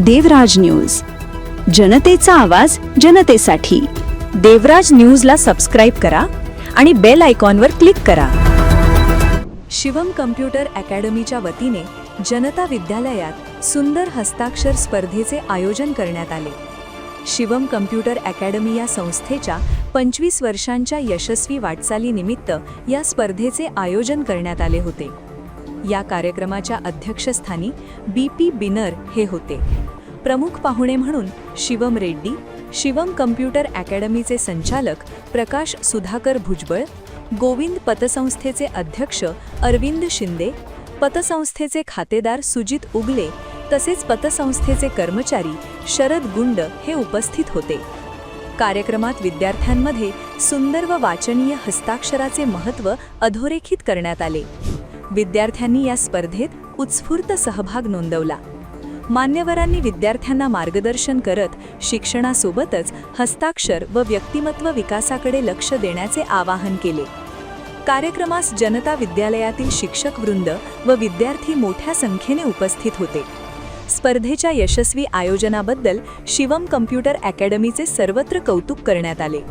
देवराज news, जनतेचा आवाज जनतेसाठी। देवराज न्यूजला सबस्क्राइब करा आणि बेल आयकॉनवर क्लिक करा। शिवम कम्प्युटर अकॅडमीच्या वतीने जनता विद्यालयात सुंदर हस्ताक्षर स्पर्धेचे आयोजन करण्यात आले। शिवम कम्प्युटर अकॅडमी या संस्थेच्या 25 वर्षांच्या यशस्वी वाटचालीनिमित्त या स्पर्धेचे आयोजन करण्यात आले होते। या कार्यक्रमाच्या अध्यक्षस्थानी BP बिनर हे होते। प्रमुख पाहुणे म्हणून शिवम रेड्डी, शिवम कम्प्युटर अकॅडमीचे संचालक प्रकाश सुधाकर भुजबळ, गोविंद पतसंस्थेचे अध्यक्ष अरविंद शिंदे, पतसंस्थेचे खातेदार सुजित उगले तसेच पतसंस्थेचे कर्मचारी शरद गुंड हे उपस्थित होते। कार्यक्रमात विद्यार्थ्यांमध्ये सुंदर व वाचनीय हस्ताक्षराचे महत्त्व अधोरेखित करण्यात आले। विद्यार्थ्यांनी या स्पर्धेत उत्स्फूर्त सहभाग नोंदवला। मान्यवरांनी विद्यार्थ्यांना मार्गदर्शन करत शिक्षणासोबतच हस्ताक्षर व व्यक्तिमत्व विकासाकडे लक्ष देण्याचे आवाहन केले। कार्यक्रमास जनता विद्यालयातील शिक्षकवृंद व विद्यार्थी मोठ्या संख्येने उपस्थित होते। स्पर्धेच्या यशस्वी आयोजनाबद्दल शिवम कम्प्युटर अकॅडमीचे सर्वत्र कौतुक करण्यात आले।